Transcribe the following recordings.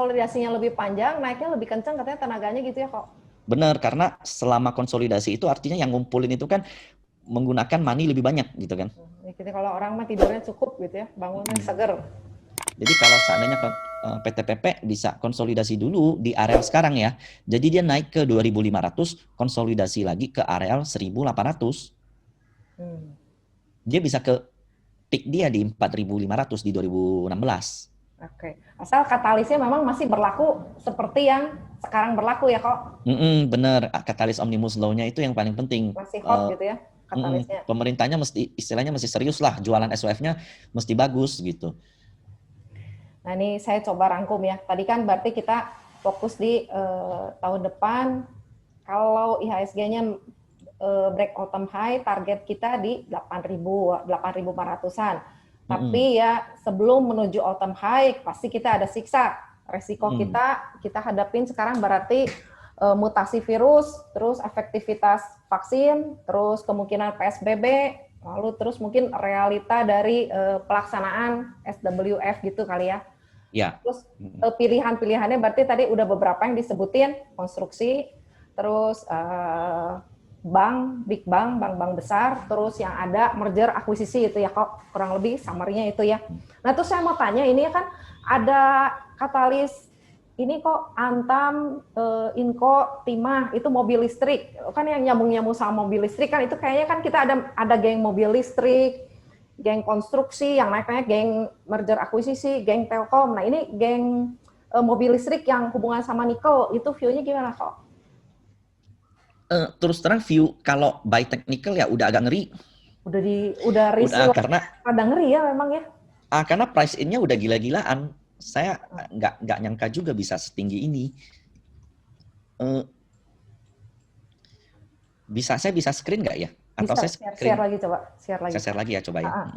konsolidasinya lebih panjang, naiknya lebih kencang katanya tenaganya gitu ya kok. Benar, karena selama konsolidasi itu artinya yang ngumpulin itu kan menggunakan money lebih banyak gitu kan. Jadi kalau orang mah tidurnya cukup gitu ya, bangunnya seger. Jadi kalau seandainya PTPP bisa konsolidasi dulu di areal sekarang ya, jadi dia naik ke 2.500, konsolidasi lagi ke areal 1.800. Dia bisa ke peak dia di 4.500 di 2016. Oke, asal katalisnya memang masih berlaku seperti yang sekarang berlaku ya kok. Bener, katalis omnibus law-nya itu yang paling penting. Masih hot gitu ya katalisnya. Pemerintahnya mesti istilahnya mesti serius lah, jualan SOF-nya mesti bagus gitu. Nah ini saya coba rangkum ya. Tadi kan berarti kita fokus di tahun depan. Kalau IHSG-nya break all-time high, target kita di 8.400-an. Tapi ya sebelum menuju all-time high, pasti kita ada siksa. Resiko kita hadapin sekarang berarti mutasi virus, terus efektivitas vaksin, terus kemungkinan PSBB, lalu terus mungkin realita dari pelaksanaan SWF gitu kali ya. Ya. Terus pilihan-pilihannya berarti tadi udah beberapa yang disebutin, konstruksi, terus big bank besar, terus yang ada merger akuisisi itu ya kok, kurang lebih summary-nya itu ya. Nah terus saya mau tanya, ini kan ada katalis, ini kok Antam, Inco, Timah, itu mobil listrik, kan yang nyambung-nyambung sama mobil listrik kan itu kayaknya kan kita ada geng mobil listrik, geng konstruksi, yang naik-naik geng merger akuisisi, geng Telkom. Nah ini geng mobil listrik yang hubungan sama nikel, itu view-nya gimana kok? Terus terang view kalau by technical ya udah agak ngeri. Udah risiko karena ada ngeri ya memang ya. Karena price in-nya udah gila-gilaan. Saya nggak nyangka juga bisa setinggi ini. Saya bisa screen nggak ya? Atau Bisa, saya share lagi coba. Share lagi ya, coba ya.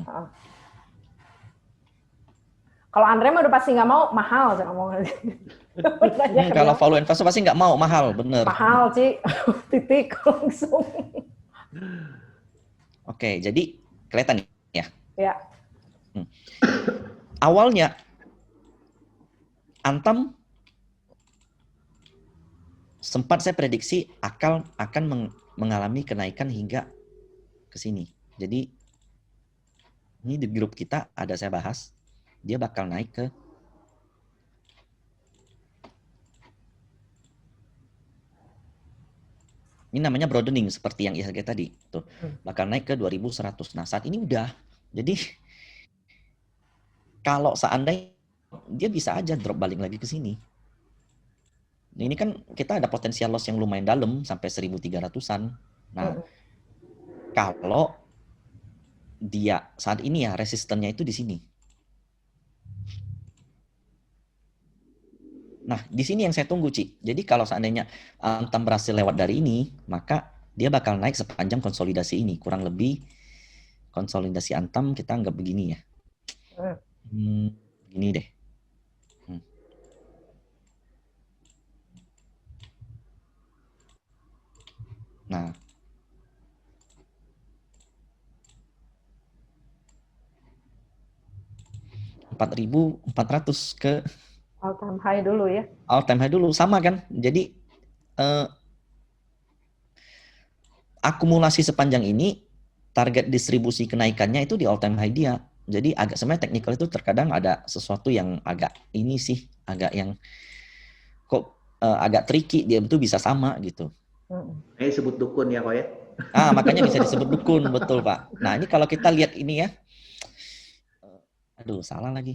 Kalau Andre mah udah pasti nggak mau, mahal saya ngomong. Kalau value investor pasti nggak mau, mahal, bener. Mahal sih, titik langsung. Oke, jadi kelihatan ya? Ya. Awalnya Antam sempat saya prediksi akan mengalami kenaikan hingga ke sini. Jadi ini di grup kita ada saya bahas, dia bakal naik ke ini namanya broadening seperti yang IHSG tadi. Tuh, bakal naik ke 2100. Nah, saat ini udah. Jadi kalau seandainya dia bisa aja drop balik lagi ke sini. Ini kan kita ada potensial loss yang lumayan dalam sampai 1.300-an. Nah, kalau dia saat ini ya resistennya itu di sini. Nah, di sini yang saya tunggu, Ci. Jadi kalau seandainya Antam berhasil lewat dari ini, maka dia bakal naik sepanjang konsolidasi ini. Kurang lebih konsolidasi Antam kita anggap begini ya. Gini deh. Nah, 4.400 ke all time high dulu ya. All time high dulu, sama kan? Jadi akumulasi sepanjang ini target distribusi kenaikannya itu di all time high dia. Jadi agak sebenarnya teknikal itu terkadang ada sesuatu yang agak ini sih, agak yang kok agak tricky, dia itu bisa sama gitu. Ini disebut dukun ya kok ya? Makanya bisa disebut dukun, betul Pak. Nah ini kalau kita lihat ini ya, aduh salah lagi.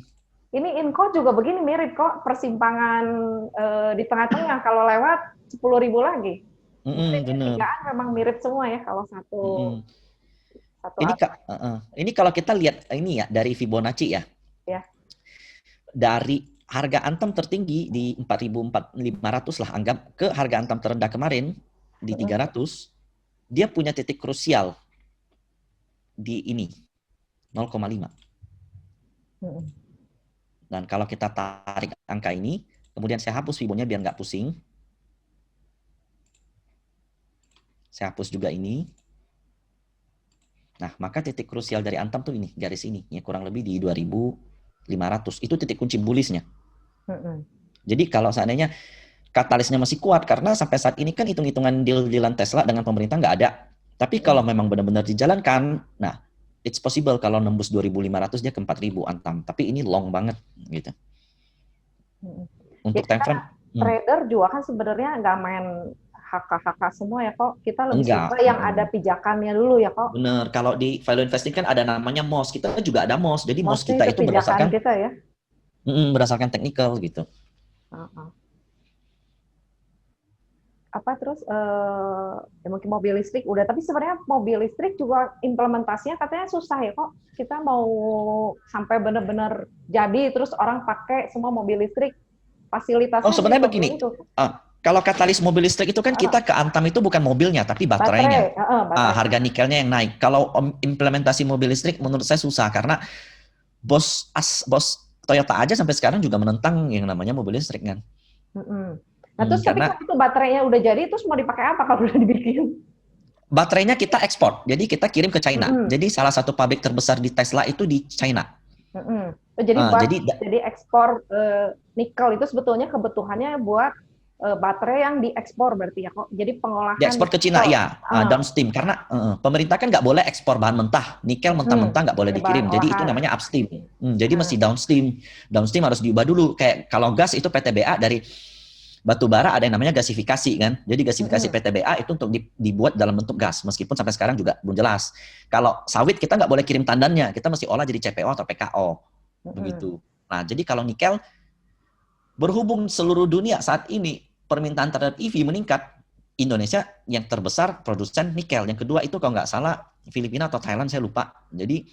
Ini Inco juga begini mirip kok, persimpangan di tengah-tengah, kalau lewat 10.000 lagi. Bener. Memang mirip semua ya kalau satu ini kalau kita lihat ini ya dari Fibonacci ya. Ya. Dari harga Antam tertinggi di 4.500 lah, anggap, ke harga Antam terendah kemarin di 300, dia punya titik krusial di ini 0,5. Dan kalau kita tarik angka ini, kemudian saya hapus Fibonya biar nggak pusing. Saya hapus juga ini. Nah, maka titik krusial dari Antam tuh ini, garis ini, ya kurang lebih di 2.500. Itu titik kunci bullish-nya. Jadi kalau seandainya katalisnya masih kuat, karena sampai saat ini kan hitung-hitungan deal-dealan Tesla dengan pemerintah nggak ada. Tapi kalau memang benar-benar dijalankan, nah it's possible kalau nembus 2.500 dia ke 4.000 Antam. Tapi ini long banget gitu. Untuk time frame trader juga kan sebenarnya nggak main HK semua ya kok. Kita lebih enggak. suka yang ada pijakannya dulu ya kok. Bener, kalau di value investing kan ada namanya MOS, kita juga ada MOS. Jadi MOS kita itu pijakan kita ya. Berdasarkan technical gitu. Apa terus ya mungkin mobil listrik udah, tapi sebenarnya mobil listrik juga implementasinya katanya susah ya kok. Kita mau sampai benar-benar jadi terus orang pakai semua mobil listrik, fasilitasnya. Oh sebenarnya begini, kalau katalis mobil listrik itu kan kita ke Antam itu bukan mobilnya tapi baterainya. Baterai. Harga nikelnya yang naik. Kalau implementasi mobil listrik menurut saya susah karena bos Toyota aja sampai sekarang juga menentang yang namanya mobil listrik kan. Nah terus karena itu baterainya udah jadi, terus mau dipakai apa kalau udah dibikin? Baterainya kita ekspor, jadi kita kirim ke China. Jadi salah satu pabrik terbesar di Tesla itu di China. Jadi ekspor nikel itu sebetulnya kebutuhannya buat baterai yang diekspor berarti ya kok. Jadi pengolahan diekspor ke Cina ya, downstream karena pemerintah kan nggak boleh ekspor bahan mentah, nikel mentah-mentah nggak boleh dikirim. Jadi itu namanya upstream. Jadi mesti downstream. Downstream harus diubah dulu. Kayak kalau gas itu PTBA dari batu bara ada yang namanya gasifikasi kan. Jadi gasifikasi PTBA itu untuk dibuat dalam bentuk gas. Meskipun sampai sekarang juga belum jelas. Kalau sawit kita nggak boleh kirim tandannya, kita mesti olah jadi CPO atau PKO. Begitu. Nah jadi kalau nikel, berhubung seluruh dunia saat ini permintaan terhadap EV meningkat, Indonesia yang terbesar produsen nikel. Yang kedua itu kalau nggak salah Filipina atau Thailand, saya lupa. Jadi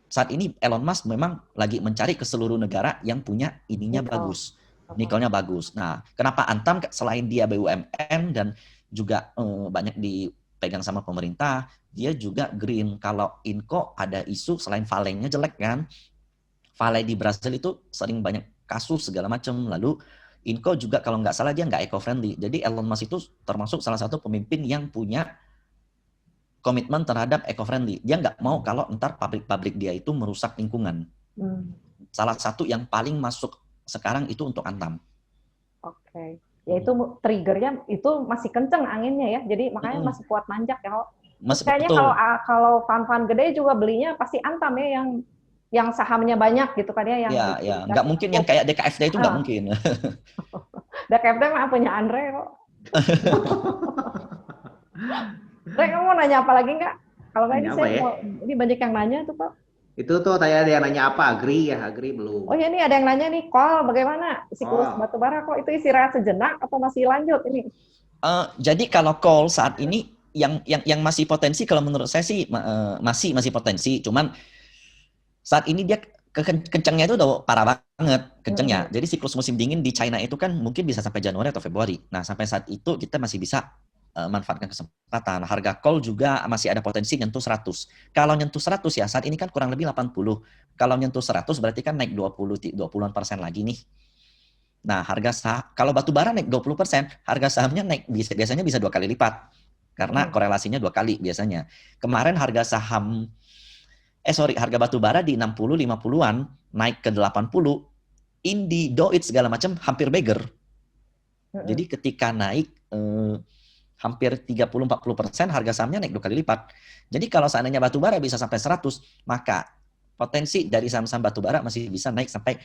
saat ini Elon Musk memang lagi mencari ke seluruh negara yang punya ininya bagus. Nikelnya bagus. Nah, kenapa Antam selain dia BUMN dan juga banyak dipegang sama pemerintah, dia juga green. Kalau Inco ada isu selain Vale-nya jelek kan. Vale di Brasil itu sering banyak kasus segala macam. Lalu Inco juga kalau nggak salah dia nggak eco-friendly. Jadi Elon Musk itu termasuk salah satu pemimpin yang punya komitmen terhadap eco-friendly. Dia nggak mau kalau ntar pabrik-pabrik dia itu merusak lingkungan. Salah satu yang paling masuk sekarang itu untuk Antam. Oke. Ya itu triggernya itu masih kenceng anginnya ya. Jadi makanya masih kuat nanjak ya. Kayaknya kalau fund-fund gede juga belinya pasti Antam ya yang sahamnya banyak gitu kan ya. Ya, nggak mungkin yang kayak DKFD itu nggak mungkin. DKFD mah punya Andre kok. Andre, kamu mau nanya apa lagi nggak? Kalau nggak ini banyak yang nanya tuh Pak. Itu tuh tanya ada yang nanya apa? Agri belum. Oh ya ini ada yang nanya nih, Kol bagaimana siklus batubara kok itu istirahat sejenak atau masih lanjut ini? Jadi kalau call saat ini yang masih potensi kalau menurut saya sih masih potensi, cuman saat ini dia kencangnya itu udah parah banget kencangnya. Jadi siklus musim dingin di China itu kan mungkin bisa sampai Januari atau Februari. Nah sampai saat itu kita masih bisa manfaatkan kesempatan. Harga call juga masih ada potensi nyentuh 100. Kalau nyentuh 100 ya saat ini kan kurang lebih 80. Kalau nyentuh 100 berarti kan naik 20-an% lagi nih. Nah, kalau batu bara naik 20%, harga sahamnya naik biasanya bisa 2 kali lipat. Karena korelasinya 2 kali biasanya. Kemarin harga batu bara di 60-50-an naik ke 80. Indi, Doit segala macam hampir beggar. Jadi ketika naik hampir 30-40%, harga sahamnya naik 2 kali lipat. Jadi kalau seandainya batu bara bisa sampai 100, maka potensi dari saham-saham batu bara masih bisa naik sampai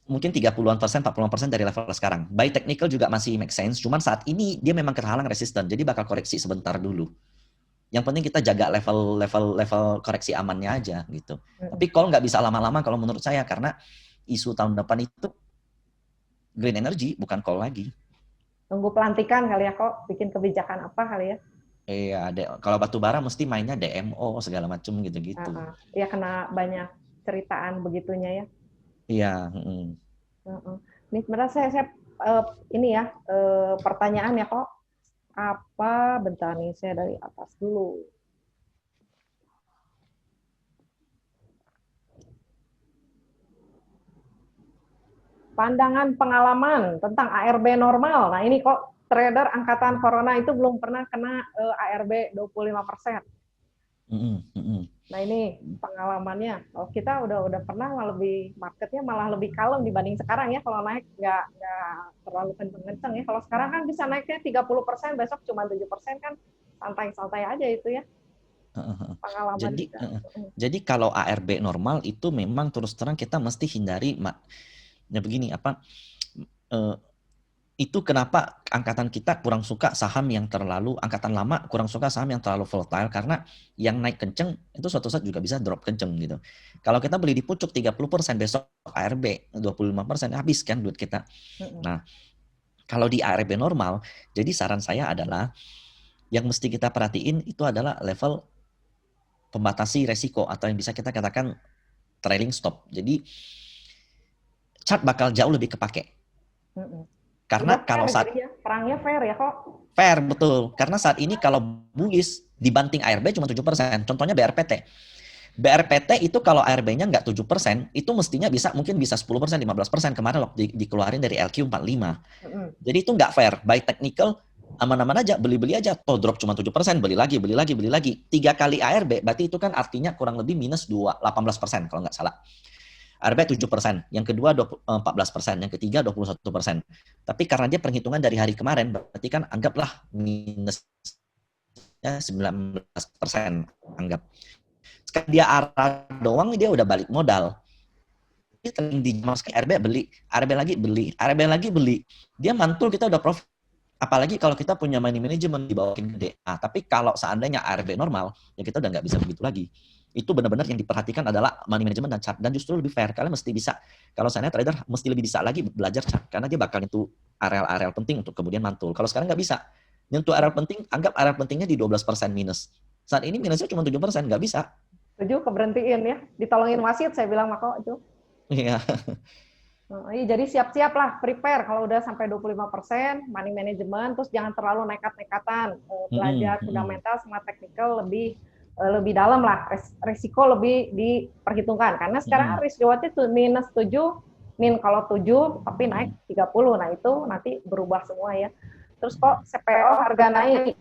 mungkin 30-an%, 40-an% dari level sekarang. Buy technical juga masih make sense, cuman saat ini dia memang terhalang resisten, jadi bakal koreksi sebentar dulu. Yang penting kita jaga level koreksi amannya aja gitu. Tapi call nggak bisa lama-lama kalau menurut saya, karena isu tahun depan itu green energy, bukan call lagi. Tunggu pelantikan kali ya kok, bikin kebijakan apa kali ya? Iya, kalau batu bara mesti mainnya DMO segala macam gitu-gitu. Ya kena banyak ceritaan begitunya ya. Iya. Ini sebenarnya saya ini ya pertanyaan ya kok. Apa bentar nih saya dari atas dulu. Pandangan pengalaman tentang ARB normal. Nah ini kok trader angkatan corona itu belum pernah kena ARB 25%. Mm-mm, mm-mm. Nah ini pengalamannya, kalau kita udah pernah lebih marketnya malah lebih kalem dibanding sekarang ya, kalau naik nggak terlalu kenceng-kenceng ya. Kalau sekarang kan bisa naiknya 30%, besok cuma 7% kan, santai-santai aja itu ya pengalaman Jadi, juga. jadi kalau ARB normal itu memang terus terang kita mesti hindari, ya begini apa? eh, itu kenapa angkatan kita kurang suka saham yang terlalu, angkatan lama kurang suka saham yang terlalu volatile, karena yang naik kenceng itu suatu saat juga bisa drop kenceng gitu. Kalau kita beli di pucuk 30%, besok ARB 25%, habis kan duit kita. Nah, kalau di ARB normal, jadi saran saya adalah yang mesti kita perhatiin itu adalah level pembatasi resiko atau yang bisa kita katakan trailing stop. Jadi chart bakal jauh lebih kepake. Karena Udah kalau fair saat jadi ya, perangnya fair ya kok. fair, betul. Karena saat ini kalau bullish dibanting ARB cuma 7%. Contohnya BRPT. BRPT itu kalau ARB-nya nggak 7%, itu mestinya mungkin bisa 10%, 15% kemarin waktu dikeluarin dari LQ45. Jadi itu nggak fair. By technical, aman-aman aja, beli-beli aja. Toh drop cuma 7%, beli lagi, beli lagi, beli lagi. 3 kali ARB, berarti itu kan artinya kurang lebih minus 18% kalau nggak salah. ARB 7%, yang kedua 14%, yang ketiga 21%. Tapi karena dia perhitungan dari hari kemarin, berarti kan anggaplah minusnya 19%, anggap. Sekarang dia arah doang, dia udah balik modal. Dia di ARB beli, ARB lagi beli, ARB lagi beli. Dia mantul, kita udah profit. Apalagi kalau kita punya money management di bawah gede. Nah, tapi kalau seandainya ARB normal, ya kita udah nggak bisa begitu lagi. Itu benar-benar yang diperhatikan adalah money management dan chart. Dan justru lebih fair. Kalian mesti bisa, kalau saya trader, mesti lebih bisa lagi belajar chart. Karena dia bakal itu areal-areal penting untuk kemudian mantul. Kalau sekarang nggak bisa. Nyentuh areal penting, anggap areal pentingnya di 12% minus. Saat ini minusnya cuma 7%, nggak bisa. 7 keberhentiin ya, ditolongin wasit saya bilang Mako itu. Iya. Jadi siap-siap lah, prepare kalau udah sampai 25%, money management, terus jangan terlalu nekat-nekatan, belajar fundamental sama teknikal lebih dalam lah, risiko lebih diperhitungkan, karena sekarang risk reward itu minus 7, kalau 7 tapi naik 30, nah itu nanti berubah semua ya. Terus kok CPO harga naik,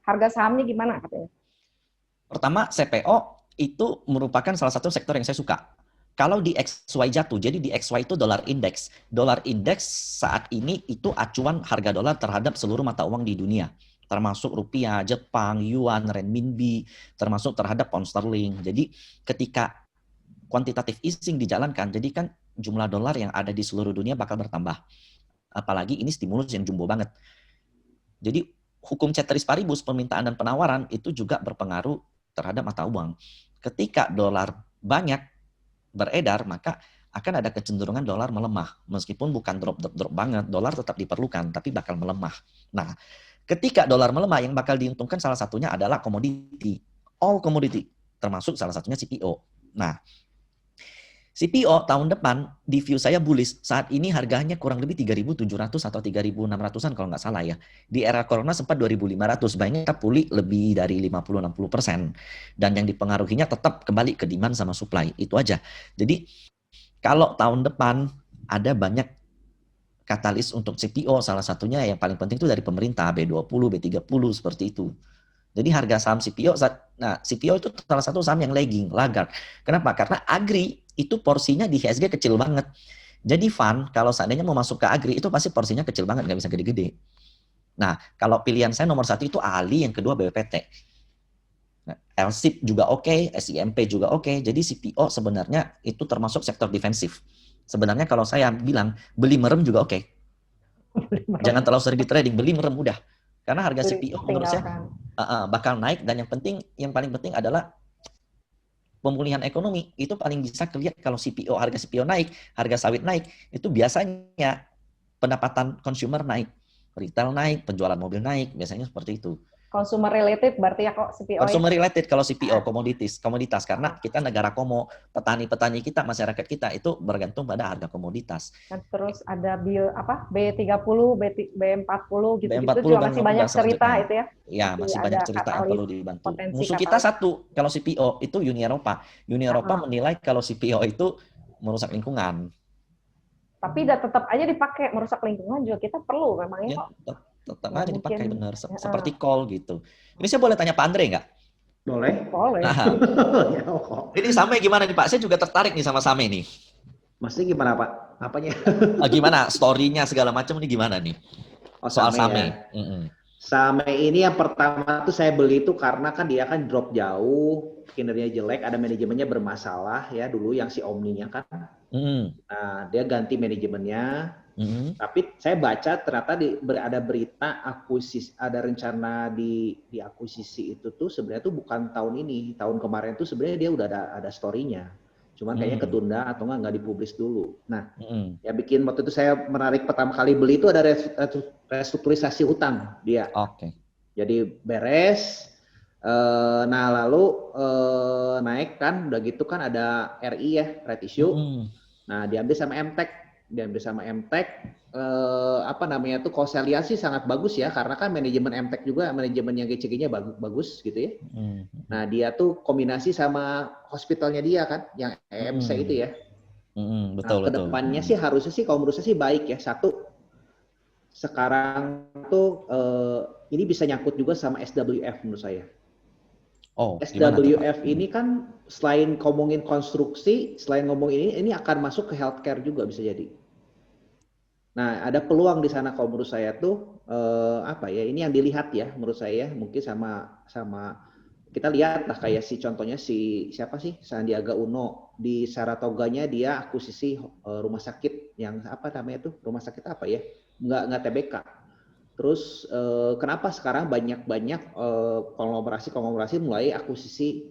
harga sahamnya gimana katanya? Pertama, CPO itu merupakan salah satu sektor yang saya suka. Kalau di XY jatuh, jadi di XY itu dolar indeks. Dolar indeks saat ini itu acuan harga dolar terhadap seluruh mata uang di dunia. Termasuk rupiah, Jepang, yuan, renminbi, termasuk terhadap pound sterling. Jadi ketika quantitative easing dijalankan, jadi kan jumlah dolar yang ada di seluruh dunia bakal bertambah. Apalagi ini stimulus yang jumbo banget. Jadi hukum ceteris paribus, permintaan dan penawaran itu juga berpengaruh terhadap mata uang. Ketika dolar banyak beredar, maka akan ada kecenderungan dolar melemah. Meskipun bukan drop banget, dolar tetap diperlukan, tapi bakal melemah. Nah, ketika dolar melemah, yang bakal diuntungkan salah satunya adalah komoditi. All komoditi, termasuk salah satunya CPO. Nah, CPO tahun depan di view saya bullish. Saat ini harganya kurang lebih 3.700 atau 3.600-an kalau nggak salah ya. Di era corona sempat 2.500. Banyak pulih lebih dari 50-60%. Dan yang dipengaruhinya tetap kembali ke demand sama supply. Itu aja. Jadi kalau tahun depan ada banyak katalis untuk CPO. Salah satunya yang paling penting itu dari pemerintah. B20, B30 seperti itu. Jadi harga saham CPO, nah CPO itu salah satu saham yang lagging, laggard. Kenapa? Karena agri itu porsinya di IHSG kecil banget. Jadi fund kalau seandainya mau masuk ke agri itu pasti porsinya kecil banget, nggak bisa gede-gede. Nah kalau pilihan saya nomor 1 itu ALI, yang kedua BPT. Nah, LSIP juga oke, SIMP juga oke. Jadi CPO sebenarnya itu termasuk sektor defensif. Sebenarnya kalau saya bilang beli merem juga oke. Jangan terlalu sering di trading, beli merem udah. Karena harga CPO menurut saya bakal naik, dan yang paling penting adalah pemulihan ekonomi. Itu paling bisa kelihatan kalau harga CPO naik, harga sawit naik, itu biasanya pendapatan consumer naik, retail naik, penjualan mobil naik, biasanya seperti itu. Consumer related berarti ya kok CPO Consumer related kalau CPO, komoditas, karena kita negara komo, petani-petani kita, masyarakat kita itu bergantung pada harga komoditas. Dan terus ada B30, B40 gitu-gitu juga masih banyak cerita itu ya. Ya, masih banyak cerita yang perlu dibantu. Musuh kita satu, kalau CPO itu Uni Eropa. Uni Eropa menilai kalau CPO itu merusak lingkungan. Tapi tetap aja dipakai, merusak lingkungan juga kita perlu memangnya kok. Tetap aja dipakai, benar. Seperti coal gitu. Ini saya boleh tanya Pak Andre nggak? Boleh? Boleh. Nah, Ya, kok. ini Same gimana nih Pak? Saya juga tertarik nih sama Same nih. Maksudnya gimana, Pak? Apanya? Gimana story-nya segala macam ini gimana nih? Oh, Soal Same Same. ya. Mm-mm. Same ini yang pertama tuh saya beli itu karena kan dia kan drop jauh, kinerjanya jelek, ada manajemennya bermasalah ya dulu yang si Omninya kan. Mm-mm. Nah, dia ganti manajemennya. Mm-mm. Tapi saya baca ternyata ada berita akuisisi, ada rencana di akuisisi itu tuh sebenarnya tuh bukan tahun ini, tahun kemarin tuh sebenarnya dia udah ada story-nya. Cuman kayaknya Mm-mm. ketunda atau nggak dipublis dulu. Nah, Mm-mm. ya bikin waktu itu saya menarik pertama kali beli itu ada restrukturisasi utang dia. Oke. Jadi beres. Nah lalu naik kan, udah gitu kan ada RI ya, right issue. Mm-mm. Nah diambil sama MTEK, apa namanya tuh, kalau saya lihat sih sangat bagus ya, karena kan manajemen MTEK juga manajemen yang GCG-nya bagus gitu ya. Mm-mm. Nah dia tuh kombinasi sama hospitalnya dia kan, yang EMC itu ya. Mm-mm. Nah Betul, betul. kedepannya sih harusnya sih kalau menurut saya sih baik ya. Satu, sekarang tuh ini bisa nyangkut juga sama SWF menurut saya. Oh, gimana tuh Pak? SWF ini kan selain ngomongin konstruksi, selain ngomong ini akan masuk ke healthcare juga bisa jadi. Nah, ada peluang di sana kalau menurut saya tuh apa ya? Ini yang dilihat ya menurut saya mungkin sama kita lihat lah kayak contohnya siapa sih, Sandiaga Uno di Saratoganya dia akuisisi rumah sakit yang apa namanya tuh, rumah sakit apa ya? Nggak TBK. Terus kenapa sekarang banyak konglomerasi mulai akuisisi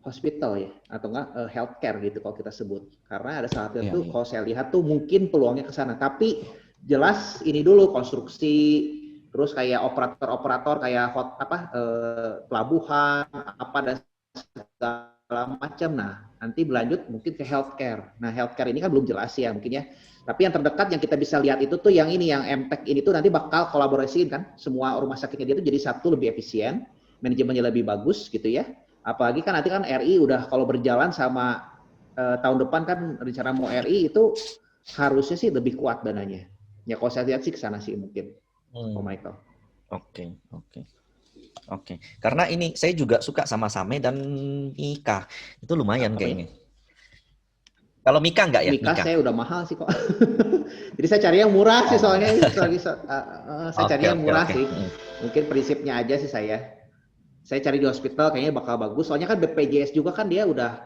hospital ya, atau enggak healthcare gitu kalau kita sebut. Karena ada saatnya Iya, tuh iya. kalau saya lihat tuh mungkin peluangnya ke sana. Tapi jelas ini dulu konstruksi, terus kayak operator-operator kayak pelabuhan apa dan segala macam. Nah, nanti berlanjut mungkin ke healthcare. Nah, healthcare ini kan belum jelas ya mungkin ya. Tapi yang terdekat yang kita bisa lihat itu tuh yang ini, yang MTEK ini tuh nanti bakal kolaborasiin kan. Semua rumah sakitnya dia tuh jadi satu, lebih efisien, manajemennya lebih bagus gitu ya. Apalagi kan nanti kan RI udah kalau berjalan sama tahun depan kan rencana mau RI itu harusnya sih lebih kuat dananya. Ya kalau saya lihat sih ke sana sih mungkin. Oh Michael. Oke, oke. Oke. Karena ini saya juga suka sama Same dan Mika. Itu lumayan Apa ya? kayaknya. Kalau Mika enggak ya? Mika Mika. saya udah mahal sih kok. Jadi saya cari yang murah sih Oh. soalnya saya cari Oke, yang oke, murah oke. sih. Mungkin prinsipnya aja sih saya. Saya cari di hospital kayaknya bakal bagus. Soalnya kan BPJS juga kan dia udah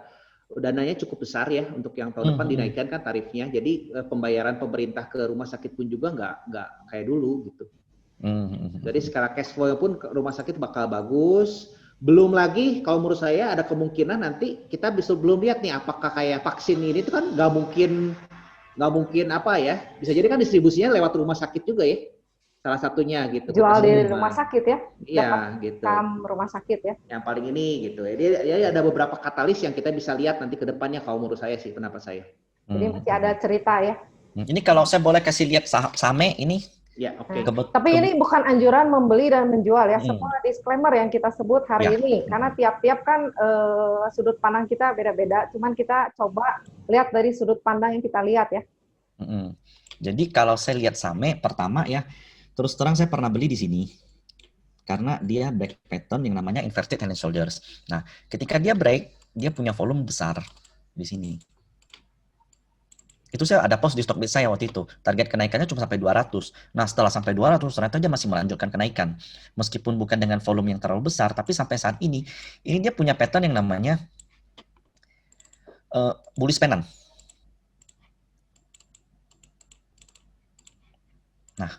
dananya cukup besar ya untuk yang tahun depan dinaikkan kan tarifnya. Jadi pembayaran pemerintah ke rumah sakit pun juga nggak kayak dulu gitu. Jadi secara cash flow pun rumah sakit bakal bagus. Belum lagi kalau menurut saya ada kemungkinan nanti kita bisa belum lihat nih apakah kayak vaksin ini itu kan nggak mungkin apa ya, bisa jadi kan distribusinya lewat rumah sakit juga ya, salah satunya gitu, ke Jual di puskesmas. rumah sakit ya, dapat Iya gitu. rumah sakit ya. Yang paling ini gitu. Jadi ya ada beberapa katalis yang kita bisa lihat nanti ke depannya kalau menurut saya sih, pendapat saya. Jadi masih ada cerita ya. Ini kalau saya boleh kasih lihat Same ini. Ya oke. Tapi ini bukan anjuran membeli dan menjual ya. Semua disclaimer yang kita sebut hari ini, karena tiap-tiap kan sudut pandang kita beda-beda. Cuman kita coba lihat dari sudut pandang yang kita lihat ya. Jadi kalau saya lihat Same pertama ya, terus terang saya pernah beli di sini karena dia break pattern yang namanya inverted head and shoulders. Nah, ketika dia break, dia punya volume besar di sini. Itu saya ada post di Stockbit saya waktu itu. Target kenaikannya cuma sampai 200. Nah, setelah sampai 200, ternyata dia masih melanjutkan kenaikan. Meskipun bukan dengan volume yang terlalu besar, tapi sampai saat ini dia punya pattern yang namanya bullish pennant. Nah,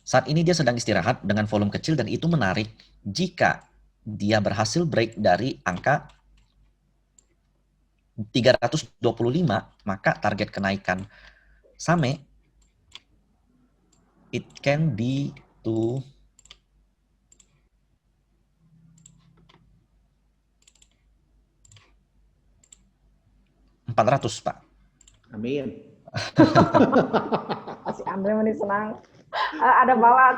saat ini dia sedang istirahat dengan volume kecil dan itu menarik jika dia berhasil break dari angka 325, maka target kenaikan Same it can be to 400, Pak. Amin. Masih ambil ini senang. Ada balat.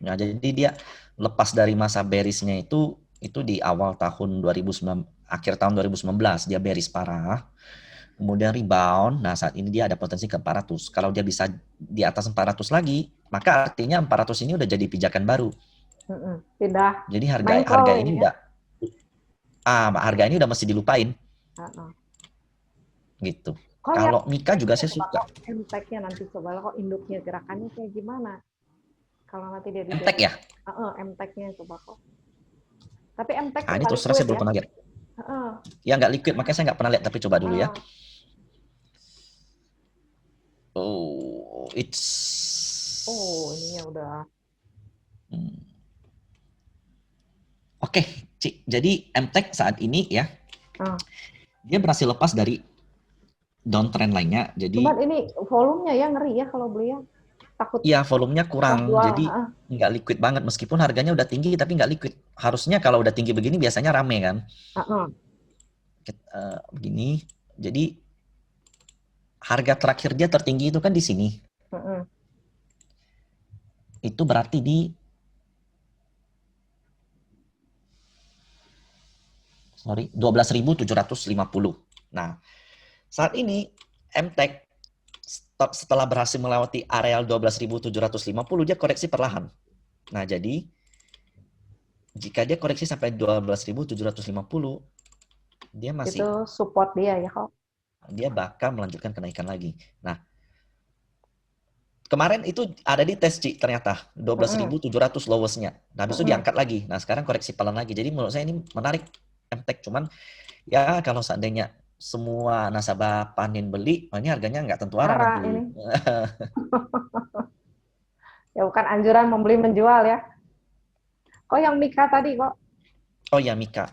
Nah, jadi dia lepas dari masa bearisnya itu di awal tahun 2009, akhir tahun 2019 dia bearish parah. Kemudian rebound. Nah, saat ini dia ada potensi ke 400. Kalau dia bisa di atas 400 lagi, maka artinya 400 ini udah jadi pijakan baru. Pindah Jadi harga Mengkol ini ini ya. udah harga ini udah mesti dilupain Heeh. gitu. Kok yang Kalau Mika juga MTech-nya saya coba suka. kok MTech-nya nanti coba kok induknya gerakannya kayak gimana? Kalau nanti dia MTech didevelop. ya? MTech-nya coba kok. Tapi MTech Ini nggak terus terang liquid saya belum ya? pernah lihat. Heeh. Ya nggak liquid, makanya saya nggak pernah lihat, tapi coba dulu ya. Heeh. Oh, it's Ininya udah. Oke, Ci. Jadi MTech saat ini ya, Heeh. dia berhasil lepas dari downtrend lainnya. Jadi Cuman ini volumenya ya ngeri ya kalau beli ya. Takut ya volumenya susah kurang, jual. jadi Heeh. nggak liquid banget meskipun harganya udah tinggi tapi nggak liquid. Harusnya kalau udah tinggi begini biasanya rame kan. Heeh. Begini. Jadi harga terakhir dia tertinggi itu kan di sini. Heeh. Itu berarti di 12.750. Nah, saat ini MTech setelah berhasil melewati areal 12.750 dia koreksi perlahan. Nah, jadi jika dia koreksi sampai 12.750 dia masih Itu support dia ya kok. dia bakal melanjutkan kenaikan lagi. Nah, kemarin itu ada di tes Ci, ternyata 12.700 lowest-nya. Nah, habis itu diangkat lagi. Nah, sekarang koreksi pelan lagi. Jadi menurut saya ini menarik MTech. Cuman ya kalau seandainya semua nasabah panin beli, ini harganya nggak tentu arah Arah nanti. ini. Ya bukan anjuran membeli menjual ya. Kok yang Mika tadi kok? Oh ya, Mika.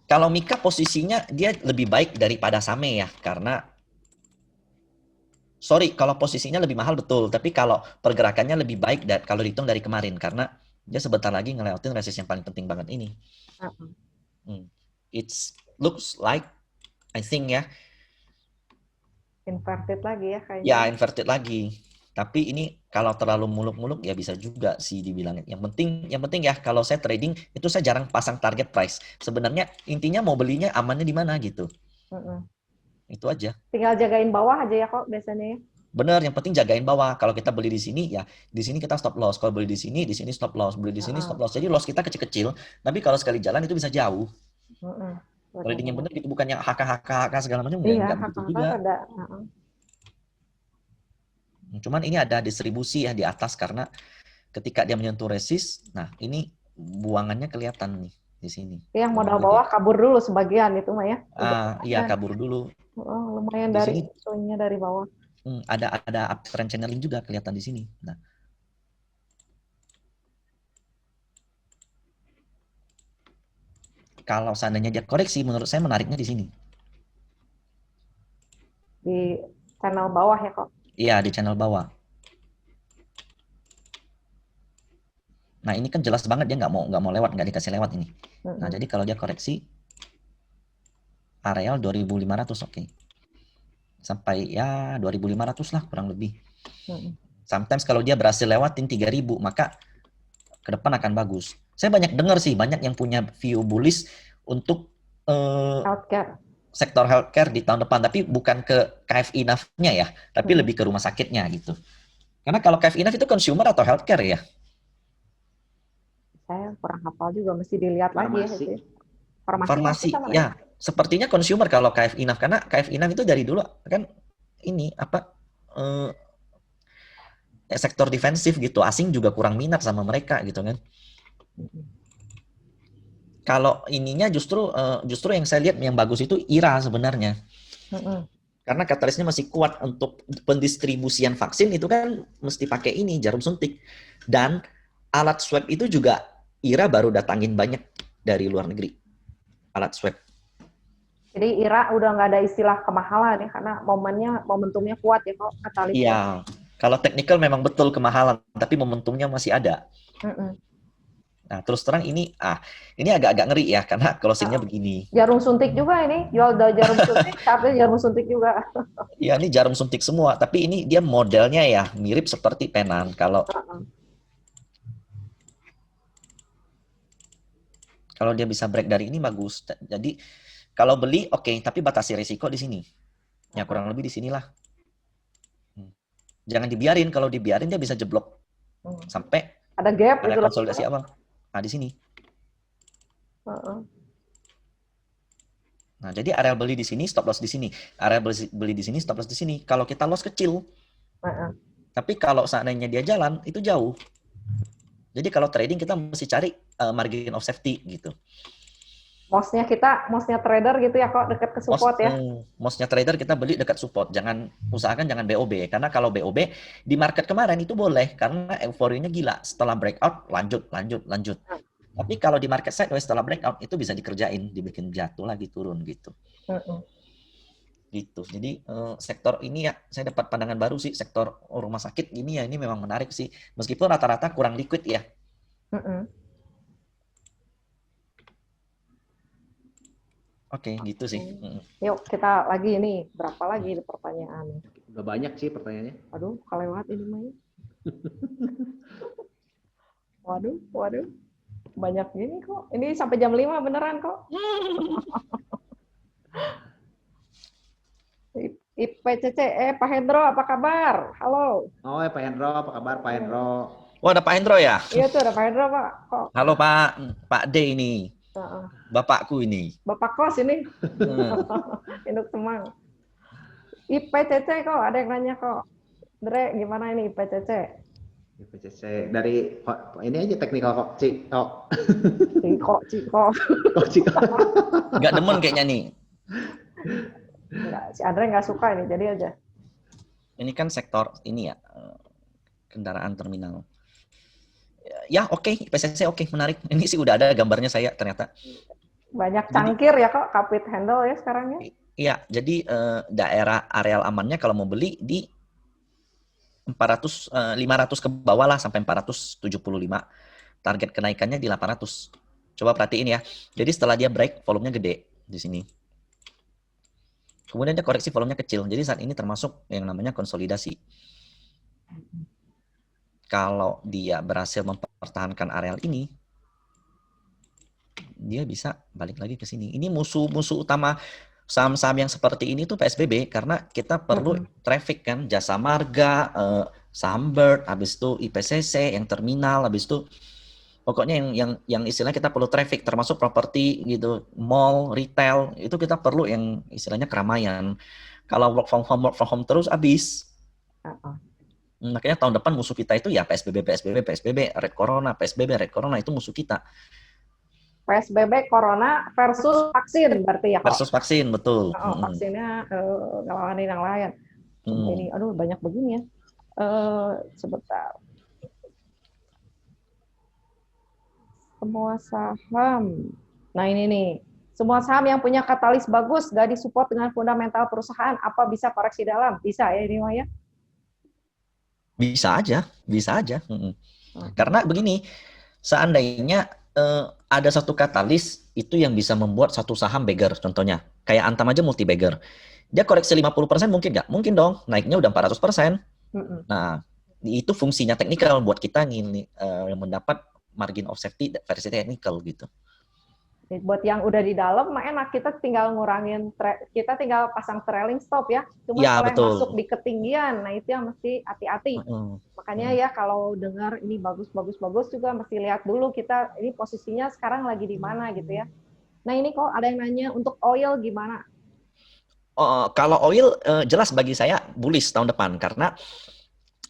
Kalau Mika posisinya dia lebih baik daripada Same ya, karena kalau posisinya lebih mahal betul, tapi kalau pergerakannya lebih baik kalau dihitung dari kemarin, karena dia sebentar lagi ngelewatin resist yang paling penting banget ini. It looks like, I think ya. Inverted lagi ya kayaknya. Ya, inverted lagi. Tapi ini kalau terlalu muluk-muluk ya bisa juga sih dibilangin. Yang penting ya kalau saya trading itu saya jarang pasang target price. Sebenarnya intinya mau belinya amannya di mana gitu. Itu aja. Tinggal jagain bawah aja ya kok biasanya. Bener, yang penting jagain bawah. Kalau kita beli di sini ya di sini kita stop loss. Kalau beli di sini stop loss. Beli di sini stop loss. Jadi loss kita kecil-kecil. Tapi kalau sekali jalan itu bisa jauh. Trading yang bener gitu, bukan yang HK segala macam. Iya, nggak begitu juga. Ada. Cuman ini ada distribusi ya di atas karena ketika dia menyentuh resist, nah ini buangannya kelihatan nih di sini. Yang modal bawah kabur dulu sebagian itu mah ya. Iya kabur dulu. Lumayan dari swingnya dari bawah. Ada uptrend channeling juga kelihatan di sini. Nah, kalau seandainya dia koreksi, menurut saya menariknya di sini. Di channel bawah ya kok? Iya, di channel bawah. Nah, ini kan jelas banget dia nggak mau lewat, nggak dikasih lewat ini. Nah, jadi kalau dia koreksi areal 2.500, oke. Sampai ya 2.500 lah kurang lebih. Sometimes kalau dia berhasil lewatin 3.000, maka ke depan akan bagus. Saya banyak dengar sih, banyak yang punya view bullish untuk healthcare. Sektor healthcare di tahun depan, tapi bukan ke KFI NAV-nya ya, tapi lebih ke rumah sakitnya gitu. Karena kalau KFI NAV itu consumer atau healthcare ya? Saya kurang hafal juga, mesti dilihat lagi ya. Farmasi ya, sepertinya consumer kalau KFI NAV, karena KFI NAV itu dari dulu kan ini sektor defensif gitu, asing juga kurang minat sama mereka gitu kan. Kalau ininya justru yang saya lihat yang bagus itu IRA sebenarnya. Karena katalisnya masih kuat untuk pendistribusian vaksin itu kan mesti pakai ini jarum suntik. Dan alat swab itu juga IRA baru datangin banyak dari luar negeri. Alat swab. Jadi IRA udah nggak ada istilah kemahalan ya, karena momentumnya kuat ya kok katalis. Iya. Kalau technical memang betul kemahalan, tapi momentumnya masih ada. Nah, terus terang ini agak-agak ngeri ya, karena closing-nya begini. Jarum suntik juga ini, jual jarum suntik, chartnya jarum suntik juga. Iya, ini jarum suntik semua, tapi ini dia modelnya ya mirip seperti penan. Kalau dia bisa break dari ini bagus. Jadi kalau beli oke, tapi batasi risiko di sini. Ya kurang lebih di sinilah. Jangan dibiarin, kalau dibiarin dia bisa jeblok. Sampai Ada gap Area gitu loh. konsolidasi awal. Nah, di sini. Heeh. Nah, jadi area beli di sini, stop loss di sini. Area beli di sini, stop loss di sini. Kalau kita loss kecil, Heeh. tapi kalau seandainya dia jalan, itu jauh. Jadi kalau trading kita mesti cari margin of safety gitu. Mostnya trader gitu ya kok deket ke support ya. Mostnya trader kita beli dekat support. Usahakan jangan BOB. Karena kalau BOB di market kemarin itu boleh karena euforianya gila. Setelah breakout lanjut. Tapi kalau di market sideways setelah breakout itu bisa dikerjain, dibikin jatuh lagi turun gitu. Gitu. Jadi sektor ini ya saya dapat pandangan baru sih, sektor rumah sakit ini ya, ini memang menarik sih. Meskipun rata-rata kurang liquid ya. Oke, gitu sih. Yuk kita lagi ini, berapa lagi pertanyaan? Udah banyak sih pertanyaannya. Aduh, kelewat ini mah. Waduh. Banyak gini kok. Ini sampai jam 5 beneran kok. IPCC, Pak Hendro apa kabar? Halo. Oh, Pak Hendro, apa kabar Pak Hendro? Oh, ada Pak Hendro ya? Iya tuh ada Pak Hendro, Pak. Kok? Halo Pak D ini. Bapakku ini. Bapak kos ini. Induk Semang. IPCC kok, ada yang nanya kok. Dre, gimana ini IPCC? IPCC dari ini aja teknikal kok, Ciko. Nggak demen kayaknya nih. Enggak, si Andre nggak suka ini, jadi aja. Ini kan sektor ini ya, kendaraan terminal. Ya oke, IPCC oke, menarik. Ini sih udah ada gambarnya saya ternyata. Banyak cangkir ya kok, kapit handle ya sekarang ya. Iya, jadi daerah areal amannya kalau mau beli di 500 ke bawah lah sampai 475. Target kenaikannya di 800. Coba perhatiin ya. Jadi setelah dia break, volumenya gede di sini. Kemudian dia koreksi volumenya kecil. Jadi saat ini termasuk yang namanya konsolidasi. Kalau dia berhasil mempertahankan areal ini, dia bisa balik lagi ke sini. Ini musuh utama saham-saham yang seperti ini tuh PSBB, karena kita perlu traffic kan, Jasa Marga, saham Bird, habis itu IPCC, yang terminal, habis itu pokoknya yang istilahnya kita perlu traffic, termasuk properti gitu, mall, retail, itu kita perlu yang istilahnya keramaian. Kalau work from home terus habis. Makanya tahun depan musuh kita itu ya PSBB, red corona, PSBB, red corona, itu musuh kita. PSBB, corona versus vaksin berarti ya kok? Versus vaksin, betul. Vaksinnya ngelawanin yang lain. Ini, aduh banyak begini ya. Sebentar. Semua saham. Nah ini nih. Semua saham yang punya katalis bagus, gak disupport dengan fundamental perusahaan, apa bisa koreksi dalam? Bisa ya ini Maya? Bisa aja. Karena begini, seandainya ada satu katalis itu yang bisa membuat satu saham beggar, contohnya. Kayak Antam aja multi beggar. Dia koreksi 50% mungkin nggak? Mungkin dong, naiknya udah 400%. Nah, itu fungsinya teknikal buat kita yang mendapat margin of safety versi teknikal gitu. Buat yang udah di dalam, mah enak, kita tinggal ngurangin, kita tinggal pasang trailing stop ya. Cuma ya, kalau betul. yang masuk di ketinggian, nah itu yang mesti hati-hati. Makanya ya kalau dengar ini bagus juga mesti lihat dulu kita ini posisinya sekarang lagi di mana gitu ya. Nah ini kok ada yang nanya untuk oil gimana? Kalau oil jelas bagi saya bullish tahun depan, karena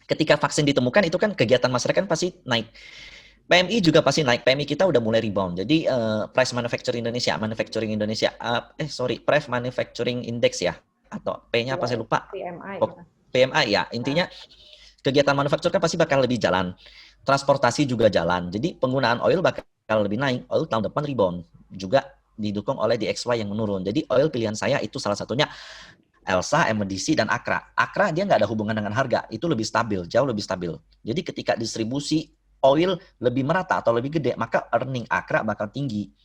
ketika vaksin ditemukan itu kan kegiatan masyarakat pasti naik. PMI juga pasti naik. PMI kita udah mulai rebound. Jadi price manufacturing Indonesia, price manufacturing index ya, atau P-nya apa saya lupa. PMI ya. Intinya kegiatan manufaktur kan pasti bakal lebih jalan. Transportasi juga jalan. Jadi penggunaan oil bakal lebih naik. Oil tahun depan rebound. Juga didukung oleh DXY yang menurun. Jadi oil pilihan saya itu salah satunya ELSA, MDC, dan AKRA. AKRA dia nggak ada hubungan dengan harga. Itu lebih stabil, jauh lebih stabil. Jadi ketika distribusi oil lebih merata atau lebih gede, maka earning AKRA bakal tinggi.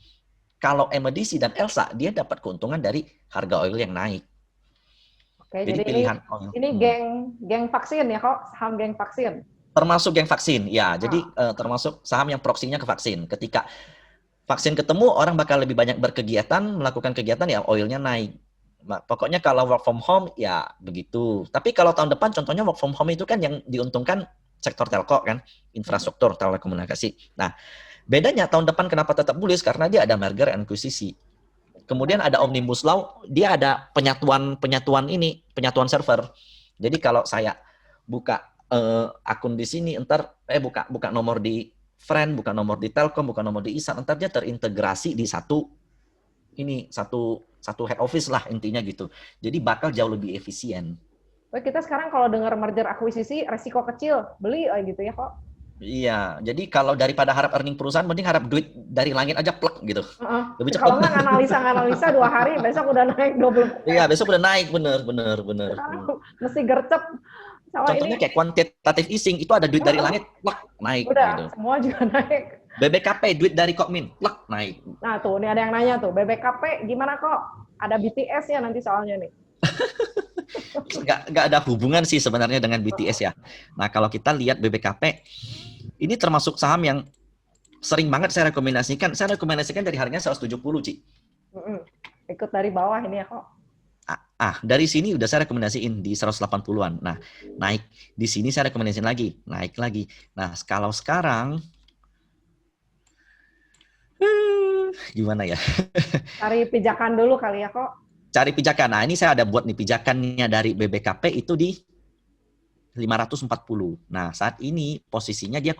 Kalau MDC dan ELSA, dia dapat keuntungan dari harga oil yang naik. Oke, jadi pilihan ini geng vaksin ya kok, saham geng vaksin. Termasuk geng vaksin, ya. Jadi termasuk saham yang proksinya ke vaksin. Ketika vaksin ketemu, orang bakal lebih banyak berkegiatan, melakukan kegiatan ya oilnya naik. Pokoknya kalau work from home ya begitu. Tapi kalau tahun depan contohnya work from home itu kan yang diuntungkan sektor telco kan, infrastruktur telekomunikasi. Nah, bedanya tahun depan kenapa tetap bullish? Karena dia ada merger and acquisition. Kemudian ada Omnibus Law, dia ada penyatuan server. Jadi kalau saya buka akun di sini, entar buka nomor di Friend, buka nomor di Telkom, buka nomor di Isan, entar dia terintegrasi di satu head office lah intinya gitu. Jadi bakal jauh lebih efisien. Kita sekarang kalau dengar merger akuisisi resiko kecil, beli gitu ya kok. Iya, jadi kalau daripada harap earning perusahaan, mending harap duit dari langit aja plek gitu. Lebih cepat. Kalau nggak analisa 2 hari, besok udah naik 20. Iya, besok udah naik, bener. Mesti gercep. Contohnya kayak quantitative easing, itu ada duit dari langit, plek, naik. Udah, gitu. semua juga naik. BBKP, duit dari Kokmin, plek, naik. Nah tuh, ini ada yang nanya tuh, BBKP gimana kok? Ada BTS ya nanti soalnya nih. Nggak ada hubungan sih sebenarnya dengan BTS ya. Nah, kalau kita lihat BBKP, ini termasuk saham yang sering banget saya rekomendasikan. Saya rekomendasikan dari harganya 170, Ci. Ikut dari bawah ini ya kok. Dari sini udah saya rekomendasiin di 180-an. Nah, naik. Di sini saya rekomendasiin lagi, naik lagi. Nah, kalau sekarang gimana ya? Cari pijakan dulu kali ya kok. Cari pijakan. Nah, ini saya ada buat nih pijakannya dari BBKP itu di 540. Nah, saat ini posisinya dia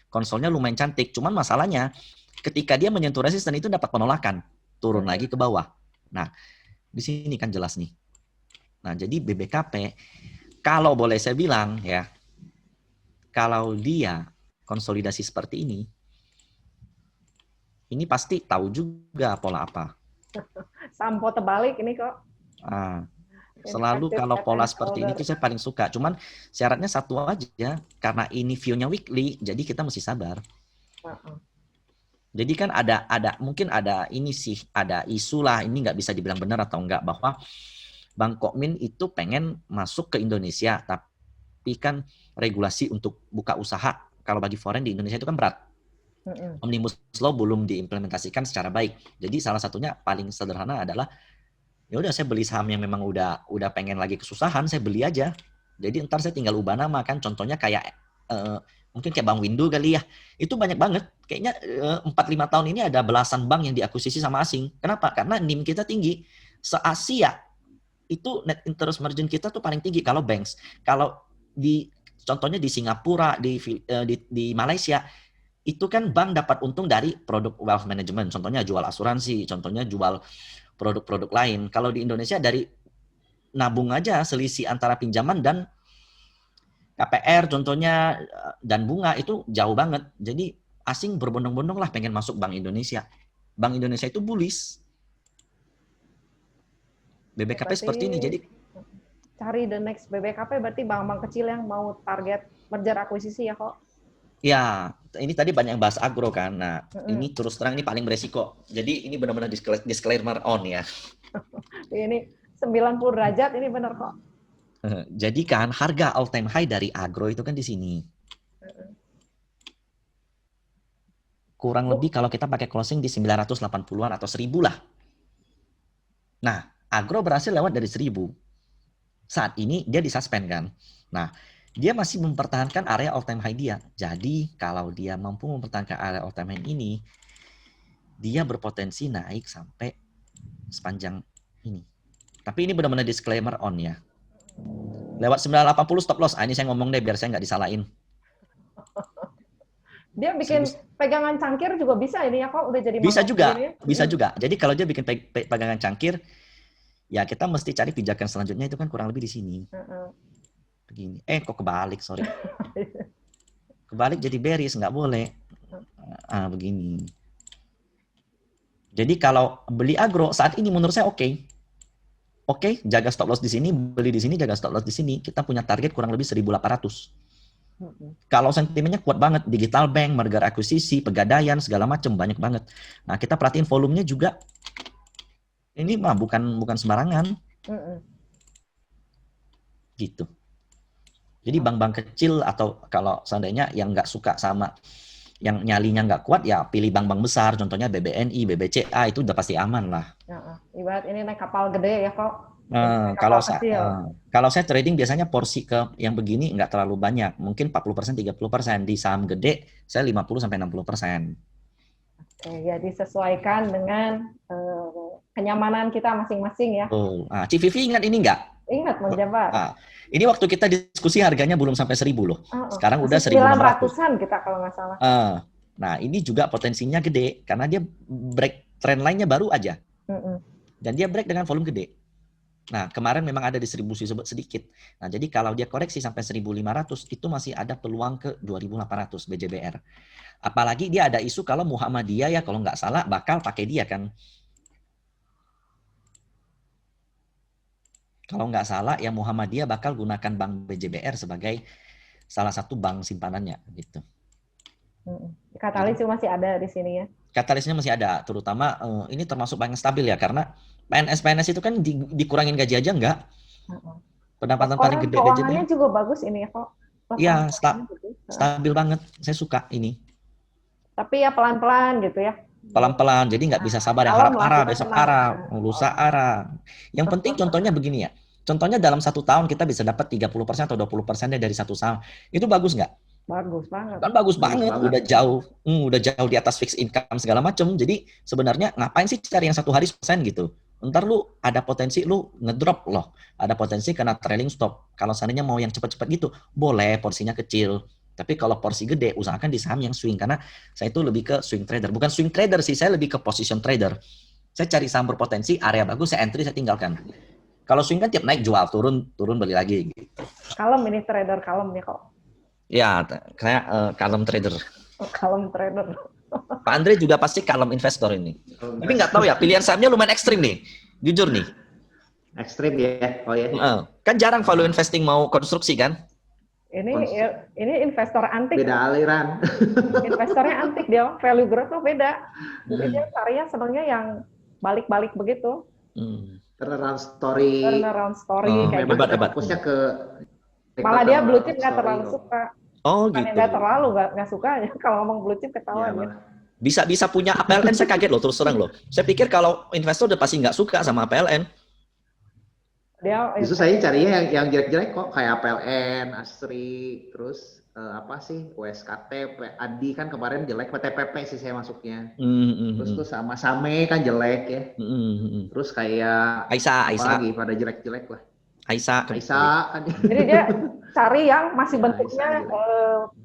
konsolnya lumayan cantik. Cuman masalahnya ketika dia menyentuh resisten itu dapat penolakan, turun lagi ke bawah. Nah, di sini kan jelas nih. Nah, jadi BBKP kalau boleh saya bilang ya, kalau dia konsolidasi seperti ini pasti tahu juga pola apa. Sampo terbalik ini kok. Selalu kalau pola seperti ini tuh saya paling suka. Cuman syaratnya satu aja, karena ini view-nya weekly, jadi kita mesti sabar. Jadi kan mungkin ada ini sih, ada isu lah, ini nggak bisa dibilang benar atau enggak, bahwa Bank Kokmin itu pengen masuk ke Indonesia, tapi kan regulasi untuk buka usaha, kalau bagi foreign di Indonesia itu kan berat. Omnibus Law belum diimplementasikan secara baik. Jadi salah satunya paling sederhana adalah ya udah saya beli saham yang memang udah pengen lagi kesusahan, saya beli aja. Jadi ntar saya tinggal ubah nama kan. Contohnya kayak mungkin kayak Bank Windu kali ya. Itu banyak banget. Kayaknya 4-5 tahun ini ada belasan bank yang diakuisisi sama asing. Kenapa? Karena NIM kita tinggi. Se-Asia itu net interest margin kita tuh paling tinggi kalau banks. Kalau contohnya di Singapura, di Malaysia, itu kan bank dapat untung dari produk wealth management. Contohnya jual asuransi, contohnya jual produk-produk lain. Kalau di Indonesia dari nabung aja selisih antara pinjaman dan KPR contohnya dan bunga itu jauh banget. Jadi asing berbondong-bondong lah pengen masuk Bank Indonesia. Bank Indonesia itu bullish. BBKP berarti seperti ini. Jadi cari the next BBKP berarti bank-bank kecil yang mau target merger akuisisi ya kok. Ya, ini tadi banyak yang bahas agro kan. Nah, ini terus terang ini paling beresiko. Jadi ini benar-benar disclaimer on ya. Ini 90 derajat ini benar kok. Jadi kan harga all time high dari agro itu kan di sini. Kurang lebih kalau kita pakai closing di 980-an atau 1000 lah. Nah, agro berhasil lewat dari 1000. Saat ini dia disuspend kan. Nah, dia masih mempertahankan area all time high dia. Jadi kalau dia mampu mempertahankan area all time high ini, dia berpotensi naik sampai sepanjang ini. Tapi ini benar-benar disclaimer on ya. Lewat 980 stop loss. Ini saya ngomong deh biar saya nggak disalahin. Dia bikin pegangan cangkir juga bisa ini ya kok udah jadi bisa juga, bisa juga. Jadi kalau dia bikin pegangan cangkir, ya kita mesti cari pijakan selanjutnya itu kan kurang lebih di sini. Begini. Kok kebalik, sorry. Kebalik jadi bearish, nggak boleh. Begini. Jadi kalau beli agro saat ini menurut saya oke. Oke, jaga stop loss di sini, beli di sini, jaga stop loss di sini. Kita punya target kurang lebih 1.800. Kalau sentimennya kuat banget, digital bank, merger akuisisi, pegadaian, segala macam banyak banget. Nah, kita perhatiin volumenya juga. Ini mah bukan sembarangan. Gitu. Jadi bank-bank kecil atau kalau seandainya yang nggak suka sama yang nyalinya nggak kuat, ya pilih bank-bank besar. Contohnya BBNI, BBCA, itu udah pasti aman lah. Ibarat ini naik kapal gede ya kok. kapal kecil. Kalau saya trading biasanya porsi ke yang begini nggak terlalu banyak, mungkin 40%, 30%. Di saham gede saya 50-60%. Oke, ya disesuaikan dengan kenyamanan kita masing-masing ya. Oh, Ci Vivi ingat ini nggak? Ingat Mas Jabar. Ini waktu kita diskusi harganya belum sampai 1.000 loh. Sekarang udah 1.600. 900-an kita kalau nggak salah. Nah, ini juga potensinya gede karena dia break trend line-nya baru aja. Dan dia break dengan volume gede. Nah, kemarin memang ada distribusi sedikit. Nah, jadi kalau dia koreksi sampai 1.500, itu masih ada peluang ke 2.800 BJBR. Apalagi dia ada isu kalau Muhammadiyah ya, kalau nggak salah bakal pakai dia kan. Kalau nggak salah ya Muhammadiyah bakal gunakan bank BJBR sebagai salah satu bank simpanannya gitu. Katalis masih ada di sini ya. Katalisnya masih ada, terutama ini termasuk bank yang stabil ya, karena PNS itu kan dikurangin gaji aja enggak. Pendapatan paling gede gaji. Keuangannya juga bagus ini ya kok. Iya, stabil banget. Saya suka ini. Tapi ya pelan-pelan gitu ya. Pelan-pelan, jadi nggak bisa sabar ya. Harap arah, besok arah, lusa arah. Yang penting contohnya begini ya. Contohnya dalam 1 tahun kita bisa dapat 30% atau 20% dari satu saham. Itu bagus nggak? Bagus banget. Kan bagus banget. Udah jauh di atas fixed income segala macam. Jadi sebenarnya ngapain sih cari yang 1 hari persen gitu? Ntar lu ada potensi lu ngedrop loh. Ada potensi kena trailing stop. Kalau seandainya mau yang cepat-cepat gitu, boleh porsinya kecil. Tapi kalau porsi gede, usahakan di saham yang swing. Karena saya itu lebih ke swing trader. Bukan swing trader sih, saya lebih ke position trader. Saya cari saham berpotensi, area bagus, saya entry, saya tinggalkan. Kalau swing kan tiap naik jual, turun beli lagi. Gitu. Kalem ini trader, kalem ya kok. Ya, kayak kalem trader. Kalem trader. Pak Andre juga pasti kalem investor ini. Tapi nggak tahu ya, pilihan sahamnya lumayan ekstrim nih. Jujur nih. Ekstrim ya, oh ya. Kan jarang value investing mau konstruksi kan? Ini investor antik. Beda aliran. Investornya antik, dia value growth tuh beda. Jadi dia carinya senangnya yang balik-balik begitu. Turnaround story. Kayak memang gitu. fokusnya ke malah dia blue chip nggak terlalu suka. Oh gitu. Nggak terlalu nggak suka ya kalau ngomong blue chip ketawa ya. Bisa punya APLN, saya kaget loh, terus terang loh. Saya pikir kalau investor udah pasti nggak suka sama APLN. Justru saya carinya yang jelek-jelek kok, kayak APLN, Asri, terus apa sih USKT, Adi kan kemarin jelek, PTPP sih saya masuknya. Terus tuh sama Same kan jelek ya. Terus kayak Aisyah lagi pada jelek-jelek lah. Aisyah kan. Jadi dia cari yang masih bentuknya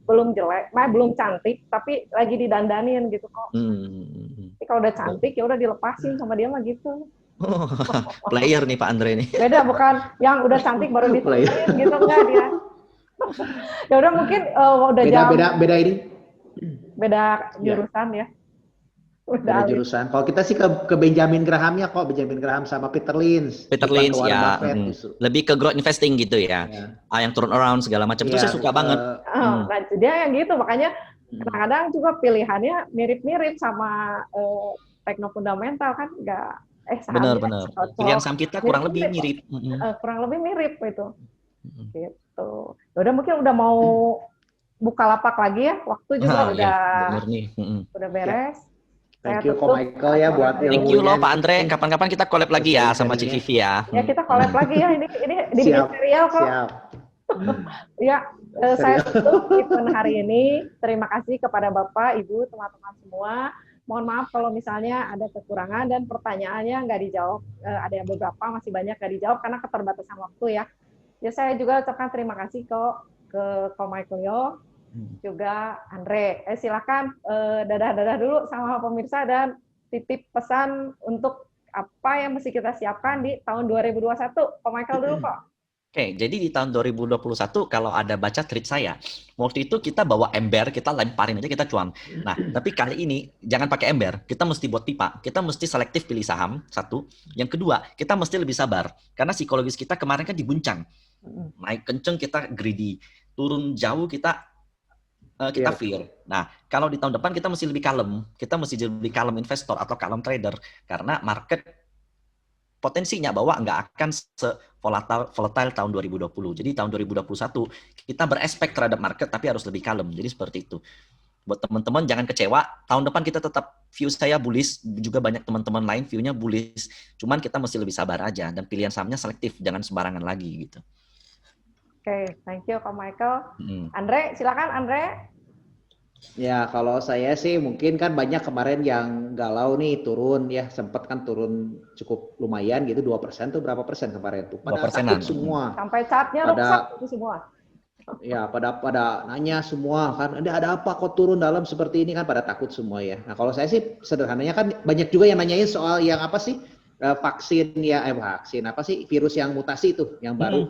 belum jelek, belum cantik, tapi lagi didandanin gitu kok. Tapi kalau udah cantik ya udah dilepasin sama dia mah gitu. Player nih Pak Andre nih. Beda, bukan yang udah cantik baru ditempatin gitu, enggak dia. Ya udah mungkin udah beda ini. Beda jurusan ya. Beda jurusan. Kalau kita sih ke Benjamin Graham-nya kok, Benjamin Graham sama Peter Lynch. Peter Lynch ya. Lebih ke growth investing gitu ya. Yang turn around segala macam itu saya suka banget. Nah, dia yang gitu, makanya kadang-kadang juga pilihannya mirip-mirip sama tekno fundamental kan, enggak benar. Pilihan saham kita kurang lebih mirip. Kurang lebih mirip itu. Gitu. Udah mungkin udah mau buka lapak lagi ya. Waktu juga udah beres. Thank you Ko Michael ya buat ilmunya. Thank you loh Pak Andre. Kapan-kapan kita collab lagi ya sama Ci Vivi ya. Ya kita collab lagi ya. Ini di serial kok. Siap. Ya, saya tutup event hari ini. Terima kasih kepada Bapak, Ibu, teman-teman semua. Mohon maaf kalau misalnya ada kekurangan dan pertanyaannya nggak dijawab. Ada yang beberapa masih banyak nggak dijawab karena keterbatasan waktu ya. Ya saya juga ucapkan terima kasih kok ke Ko Michael Yo, juga Andre. Silakan dadah-dadah dulu sama pemirsa dan titip pesan untuk apa yang mesti kita siapkan di tahun 2021. Ko Michael dulu kok. Oke, jadi di tahun 2021 kalau ada baca tweet saya, waktu itu kita bawa ember, kita lemparin aja, kita cuan. Nah, tapi kali ini jangan pakai ember, kita mesti buat pipa, kita mesti selektif pilih saham, satu. Yang kedua, kita mesti lebih sabar, karena psikologis kita kemarin kan diguncang. Naik kenceng kita greedy, turun jauh kita fear. Nah, kalau di tahun depan kita mesti lebih kalem, kita mesti lebih kalem investor atau kalem trader, karena market potensinya bahwa nggak akan volatile tahun 2020. Jadi tahun 2021 kita berespek terhadap market tapi harus lebih kalem. Jadi seperti itu. Buat teman-teman jangan kecewa, tahun depan kita tetap view saya bullish, juga banyak teman-teman lain view-nya bullish. Cuman kita mesti lebih sabar aja dan pilihan sahamnya selektif, jangan sembarangan lagi gitu. Oke, thank you Kak Michael. Hmm. Andre, silakan Andre. Ya, kalau saya sih mungkin kan banyak kemarin yang galau nih turun ya, sempat kan turun cukup lumayan gitu 2% tuh berapa persen kemarin tuh. Pada 2%-an. takut semua. Sampai chartnya Pada- rusak itu semua. Ya, pada nanya semua kan, ada apa kok turun dalam seperti ini kan pada takut semua ya. Nah, kalau saya sih sederhananya kan banyak juga yang nanyain soal yang apa sih vaksin ya, vaksin apa sih virus yang mutasi itu yang baru.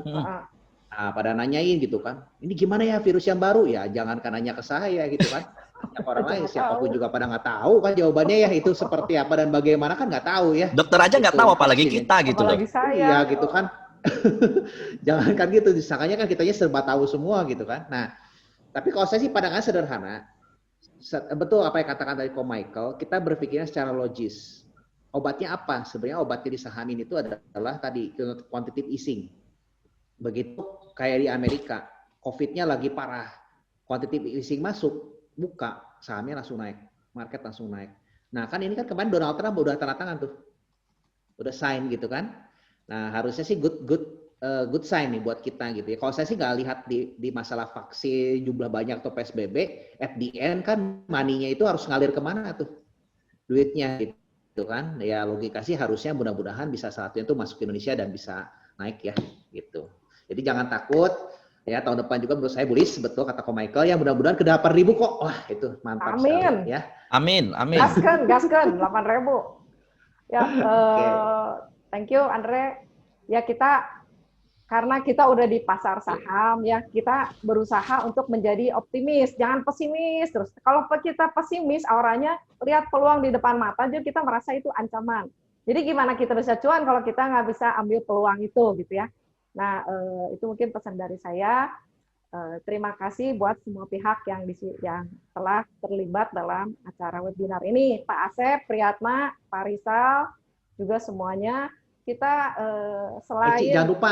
Nah, pada nanyain gitu kan, ini gimana ya virus yang baru ya? Jangankan nanya ke saya gitu kan. Yang orang lain siapapun juga pada nggak tahu kan jawabannya ya itu seperti apa dan bagaimana kan nggak tahu ya. Dokter aja nggak Gitu, tahu apalagi vaksin. kita gitu loh. Apalagi saya. Iya gitu kan. Jangankan gitu, disangkanya kan kitanya serba tahu semua gitu kan. Nah, tapi kalau saya sih pandangannya sederhana. Betul apa yang katakan tadi Ko Michael, kita berpikirnya secara logis. Obatnya apa? Sebenarnya obatnya di saham ini itu adalah tadi quantitative easing. Begitu kayak di Amerika, COVID-nya lagi parah, quantitative easing masuk, buka, sahamnya langsung naik, market langsung naik. Nah kan ini kan kemarin Donald Trump udah tanda tangan tuh, udah sign gitu kan. Nah harusnya sih good sign nih buat kita gitu ya. Kalau saya sih nggak lihat di masalah vaksin, jumlah banyak atau PSBB, at the end kan money-nya itu harus ngalir kemana tuh, duitnya gitu kan. Ya logika sih harusnya mudah-mudahan bisa satunya tuh masuk ke Indonesia dan bisa naik ya gitu. Jadi jangan takut, ya tahun depan juga menurut saya bullish, betul kata Ko Michael, ya mudah-mudahan ke 8.000 kok, wah itu mantap Amin. sekali ya. Amin. Gaskan 8.000. Ya, thank you Andre. Ya karena kita udah di pasar saham, ya kita berusaha untuk menjadi optimis, jangan pesimis terus. Kalau kita pesimis, auranya lihat peluang di depan mata, jadi kita merasa itu ancaman. Jadi gimana kita bisa cuan kalau kita nggak bisa ambil peluang itu gitu ya. Nah, itu mungkin pesan dari saya. Terima kasih buat semua pihak yang telah terlibat dalam acara webinar ini. Pak Asep, Priyatma, Pak Rizal, juga semuanya. Kita selain... Jangan lupa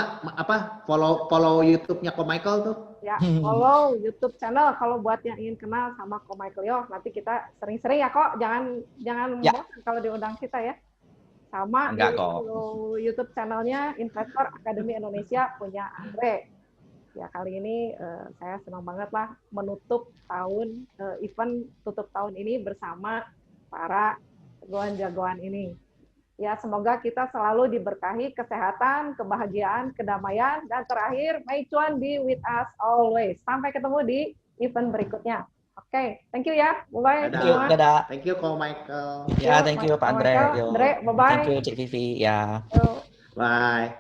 follow YouTube-nya Ko Michael tuh. Ya, follow YouTube channel kalau buat yang ingin kenal sama Ko Michael Yo. Nanti kita sering-sering ya kok. Jangan Ya. bosan kalau diundang kita ya. Sama Enggak di kok. YouTube channelnya Investor Academy Indonesia punya Andre. Ya kali ini saya senang banget lah menutup tahun event tutup tahun ini bersama para jagoan-jagoan ini. Ya semoga kita selalu diberkahi kesehatan, kebahagiaan, kedamaian, dan terakhir may cuan be with us always. Sampai ketemu di event berikutnya. Oke, thank you ya. Bye-bye. Thank you, dadah. Thank you Ko Michael. Ya, thank you Pak Andre. Yo. Andre, bye-bye. Thank you Cik Vivi. Ya. Yo. Bye.